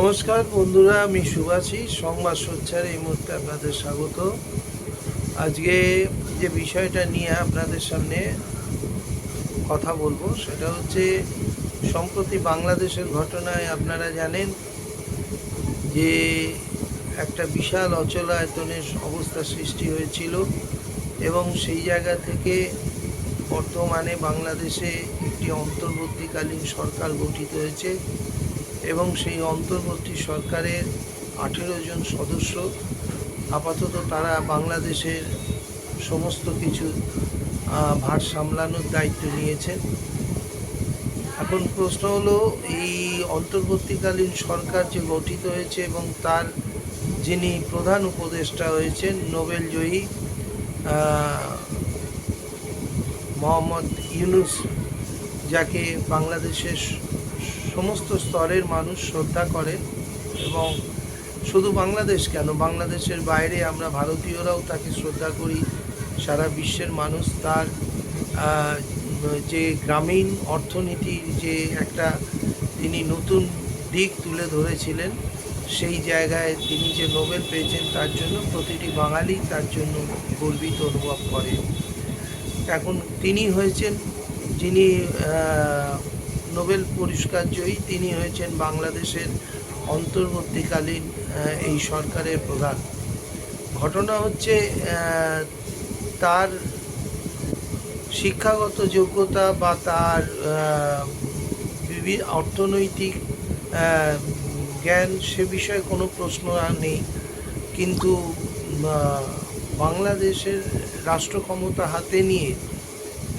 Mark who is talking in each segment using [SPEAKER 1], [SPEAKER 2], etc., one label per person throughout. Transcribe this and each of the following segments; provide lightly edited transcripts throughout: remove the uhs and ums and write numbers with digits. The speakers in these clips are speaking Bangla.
[SPEAKER 1] নমস্কার বন্ধুরা, আমি শুভাশিস সংবাদ সোচ্চার এই মুহূর্তে আপনাদের স্বাগত। আজকে যে বিষয়টা নিয়ে আপনাদের সামনে কথা বলবো সেটা হচ্ছে সম্প্রতি বাংলাদেশের ঘটনায় আপনারা জানেন যে একটা বিশাল অচলায়তনের অবস্থা সৃষ্টি হয়েছিল এবং সেই জায়গা থেকে বর্তমানে বাংলাদেশে একটি অন্তর্বর্তীকালীন সরকার গঠিত হয়েছে এবং সেই অন্তর্বর্তী সরকারের 18 জন সদস্য আপাতত তারা বাংলাদেশের সমস্ত কিছু ভার সামলানোর দায়িত্ব নিয়েছেন। এখন প্রশ্ন হলো, এই অন্তর্বর্তীকালীন সরকার যে গঠিত হয়েছে এবং তার যিনি প্রধান উপদেষ্টা হয়েছেন নোবেল জয়ী মোহাম্মদ ইউনূস, যাকে বাংলাদেশের সমস্ত স্তরের মানুষ শ্রদ্ধা করে এবং শুধু বাংলাদেশ কেন, বাংলাদেশের বাইরে আমরা ভারতীয়রাও তাকে শ্রদ্ধা করি। সারা বিশ্বের মানুষ তার যে গ্রামীণ অর্থনীতির যে একটা তিনি নতুন দিক তুলে ধরেছিলেন, সেই জায়গায় তিনি যে নোবেল পেয়েছেন তার জন্য প্রতিটি বাঙালি তার জন্য গর্বিত অনুভব করে। এখন তিনি হয়েছেন যিনি নোবেল পুরস্কার জয়ী, তিনি হয়েছেন বাংলাদেশের অন্তর্বর্তীকালীন এই সরকারের প্রধান। ঘটনা হচ্ছে তার শিক্ষাগত যোগ্যতা বা তার অর্থনৈতিক জ্ঞান সে বিষয়ে কোনো প্রশ্ন নেই, কিন্তু বাংলাদেশের রাষ্ট্র ক্ষমতা হাতে নিয়ে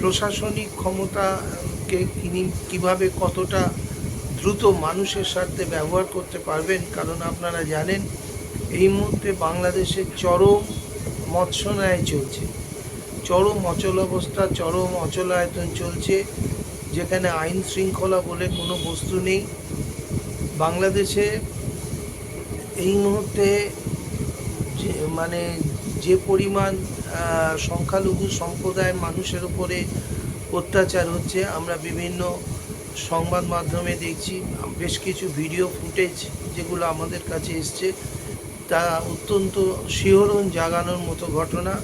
[SPEAKER 1] প্রশাসনিক ক্ষমতাকে তিনি কীভাবে কতটা দ্রুত মানুষের স্বার্থে ব্যবহার করতে পারবেন। কারণ আপনারা জানেন এই মুহূর্তে বাংলাদেশের চরম মৎস্যন্যায় চলছে, চরম অচলাবস্থা, চরম অচলায়তন চলছে, যেখানে আইন শৃঙ্খলা বলে কোনো বস্তু নেই। বাংলাদেশে এই মুহূর্তে যে পরিমাণ সংখ্যালঘু সম্প্রদায়ের মানুষের উপরে অত্যাচার হচ্ছে, আমরা বিভিন্ন সংবাদ মাধ্যমে দেখছি, বেশ কিছু ভিডিও ফুটেজ যেগুলো আমাদের কাছে এসছে, তা অত্যন্ত শিহরণ জাগানোর মতো ঘটনা,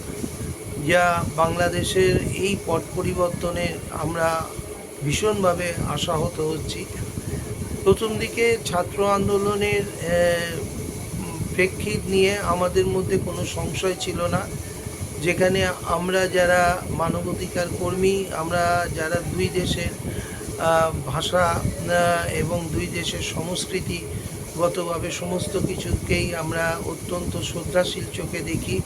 [SPEAKER 1] যা বাংলাদেশের এই পট পরিবর্তনে আমরা ভীষণভাবে আশাহত হচ্ছি। প্রথম দিকে ছাত্র আন্দোলনের প্রেক্ষিত নিয়ে আমাদের মধ্যে কোনো সংশয় ছিল না, যেখানে আমরা যারা মানবাধিকার কর্মী, আমরা যারা দুই দেশের ভাষা এবং দুই দেশের সংস্কৃতিগতভাবে সমস্ত কিছুকেই আমরা অত্যন্ত শ্রদ্ধাশীল চোখে দেখি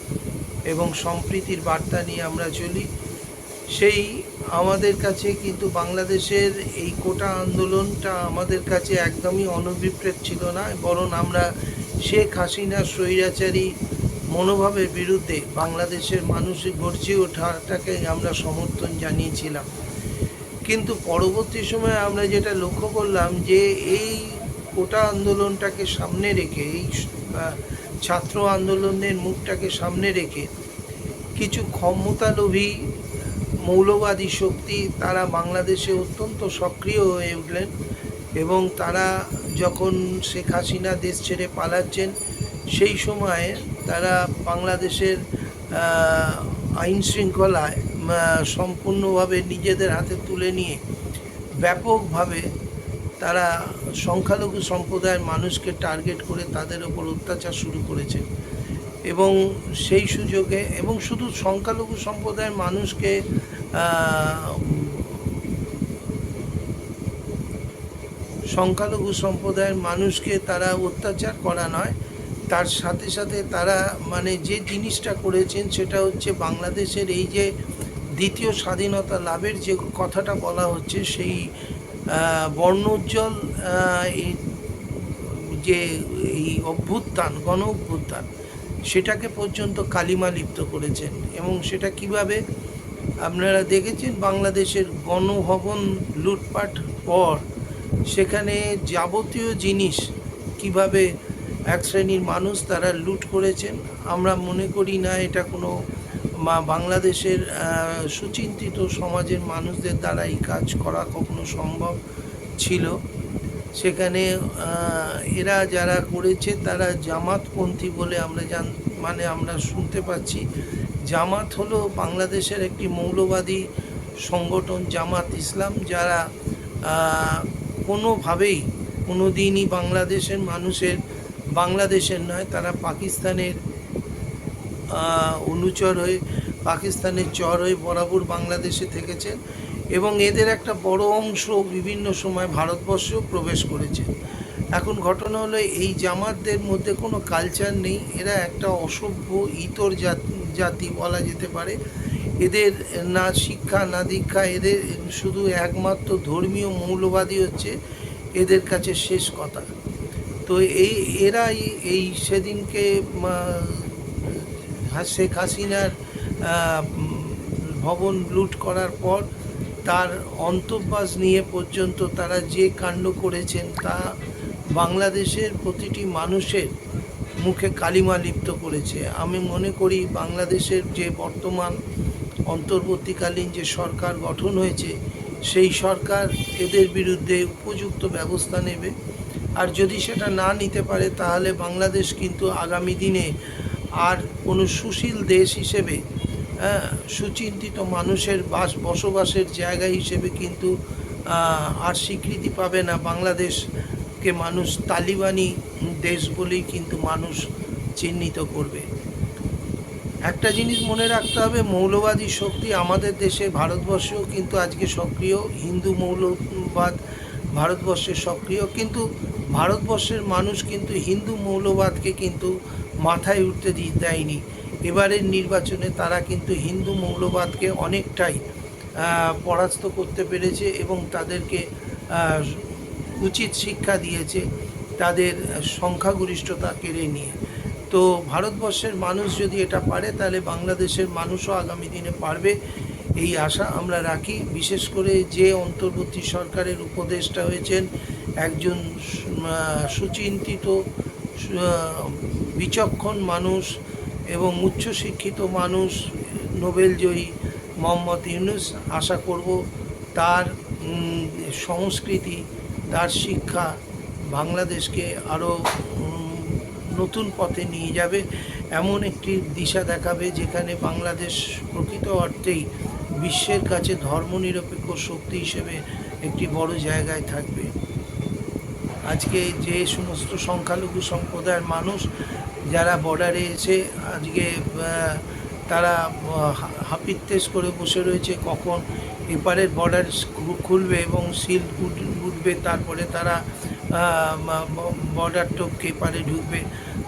[SPEAKER 1] এবং সম্প্রীতির বার্তা নিয়ে আমরা চলি, সেই আমাদের কাছে কিন্তু বাংলাদেশের এই কোটা আন্দোলনটা আমাদের কাছে একদমই অনভিপ্রেত ছিল না, বরং আমরা শেখ হাসিনার স্বৈরাচারী মনোভাবের বিরুদ্ধে বাংলাদেশের মানুষ গর্জে ওঠাটাকে আমরা সমর্থন জানিয়েছিলাম। কিন্তু পরবর্তী সময়ে আমরা যেটা লক্ষ্য করলাম যে এই কোটা আন্দোলনটাকে সামনে রেখে, এই ছাত্র আন্দোলনের মুখটাকে সামনে রেখে কিছু ক্ষমতালোভী মৌলবাদী শক্তি তারা বাংলাদেশে অত্যন্ত সক্রিয় হয়ে উঠলেন এবং তারা যখন শেখ হাসিনা দেশ ছেড়ে পালাচ্ছেন সেই সময়ে তারা বাংলাদেশের আইন শৃঙ্খলায় সম্পূর্ণভাবে নিজেদের হাতে তুলে নিয়ে ব্যাপকভাবে তারা সংখ্যালঘু সম্প্রদায়ের মানুষকে টার্গেট করে তাদের ওপর অত্যাচার শুরু করেছে। এবং সেই সুযোগে এবং শুধু সংখ্যালঘু সম্প্রদায়ের মানুষকে তারা অত্যাচার করা নয়, তার সাথে সাথে তারা যে জিনিসটা করেছেন সেটা হচ্ছে বাংলাদেশের এই যে দ্বিতীয় স্বাধীনতা লাভের যে কথাটা বলা হচ্ছে, সেই বর্ণোজ্জ্বল যে এই অভ্যুত্থান, গণ অভ্যুত্থান, সেটাকে পর্যন্ত কালিমা লিপ্ত করেছেন। এবং সেটা কিভাবে আপনারা দেখেছেন, বাংলাদেশের গণভবন লুটপাট পর সেখানে যাবতীয় জিনিস কিভাবে এক শ্রেণীর মানুষ তারা লুট করেছেন। আমরা মনে করি না এটা কোনো বাংলাদেশের সুচিন্তিত সমাজের মানুষদের দ্বারা এই কাজ করা কখনো সম্ভব ছিল। সেখানে এরা যারা করেছে তারা জামাতপন্থী বলে আমরা শুনতে পাচ্ছি। জামাত হলো বাংলাদেশের একটি মৌলবাদী সংগঠন, জামাত ইসলাম, যারা কোনোভাবেই কোনো দিনই বাংলাদেশের নয়, তারা পাকিস্তানের অনুচর হয়ে, পাকিস্তানের চর হয়ে বরাবর বাংলাদেশে থেকেছেন এবং এদের একটা বড় অংশ বিভিন্ন সময় ভারতবর্ষেও প্রবেশ করেছে। এখন ঘটনা হলো, এই জামাতদের মধ্যে কোনো কালচার নেই, এরা একটা অসভ্য ইতর জাতি বলা যেতে পারে। এদের না শিক্ষা না দীক্ষা, এদের শুধু একমাত্র ধর্মীয় মৌলবাদী হচ্ছে এদের কাছে শেষ কথা। তো এরাই সেদিনকে শেখ হাসিনার ভবন লুট করার পর তার অন্তর্বাস নিয়ে পর্যন্ত তারা যে কাণ্ড করেছেন তা বাংলাদেশের প্রতিটি মানুষের মুখে কালিমা লিপ্ত করেছে। আমি মনে করি বাংলাদেশের যে বর্তমান অন্তর্বর্তীকালীন যে সরকার গঠন হয়েছে, সেই সরকার এদের বিরুদ্ধে উপযুক্ত ব্যবস্থা নেবে। আর যদি সেটা না নিতে পারে তাহলে বাংলাদেশ কিন্তু আগামী দিনে আর কোনো সুশীল দেশ হিসেবে, সুচিন্তিত মানুষের বসবাসের জায়গা হিসেবে কিন্তু আর স্বীকৃতি পাবে না। বাংলাদেশকে মানুষ তালিবানি দেশ বলেই কিন্তু মানুষ চিহ্নিত করবে। একটা জিনিস মনে রাখতে হবে, মৌলবাদী শক্তি আমাদের দেশে, ভারতবর্ষেও কিন্তু আজকে সক্রিয়। হিন্দু মৌলবাদ ভারতবর্ষে সক্রিয়, কিন্তু ভারতবর্ষের মানুষ কিন্তু হিন্দু মৌলবাদকে কিন্তু মাথায় উঠতে দেয়নি। এবারের নির্বাচনে তারা কিন্তু হিন্দু মৌলবাদকে অনেকটাই পরাস্ত করতে পেরেছে এবং তাদেরকে উচিত শিক্ষা দিয়েছে তাদের সংখ্যাগরিষ্ঠতা কেড়ে নিয়ে। তো ভারতবর্ষের মানুষ যদি এটা পারে, তাহলে বাংলাদেশের মানুষও আগামী দিনে পারবে, এই আশা আমরা রাখি। বিশেষ করে যে অন্তর্বর্তী সরকারের উপদেষ্টা হয়েছেন একজন সুচিন্তিত, বিচক্ষণ মানুষ এবং উচ্চশিক্ষিত মানুষ, নোবেলজয়ী মোহাম্মদ ইউনূস। আশা করব তার সংস্কৃতি, তার শিক্ষা বাংলাদেশকে আরও নতুন পথে নিয়ে যাবে, এমন একটি দিশা দেখাবে যেখানে বাংলাদেশ প্রকৃত অর্থেই বিশ্বের কাছে ধর্মনিরপেক্ষ শক্তি হিসেবে একটি বড় জায়গায় থাকবে। আজকে যে সমস্ত সংখ্যালঘু সম্প্রদায়ের মানুষ যারা বর্ডারে এসে আজকে তারা হাপিত্যেশ করে বসে রয়েছে কখন এপারের বর্ডার খুলবে এবং সিল উঠবে, তারপরে তারা বর্ডার টপকে এপারে ঢুকবে।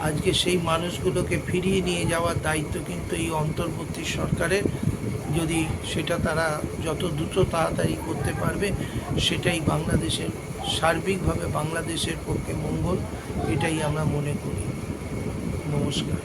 [SPEAKER 1] আজকে সেই মানুষগুলোকে ফিরিয়ে নিয়ে যাওয়ার দায়িত্ব কিন্তু এই অন্তর্বর্তী সরকারের। যদি সেটা তারা যত দ্রুত তাড়াতাড়ি করতে পারবে, সেটাই বাংলাদেশের সার্বিকভাবে বাংলাদেশের পক্ষে মঙ্গল, এটাই আমরা মনে করি। নমস্কার।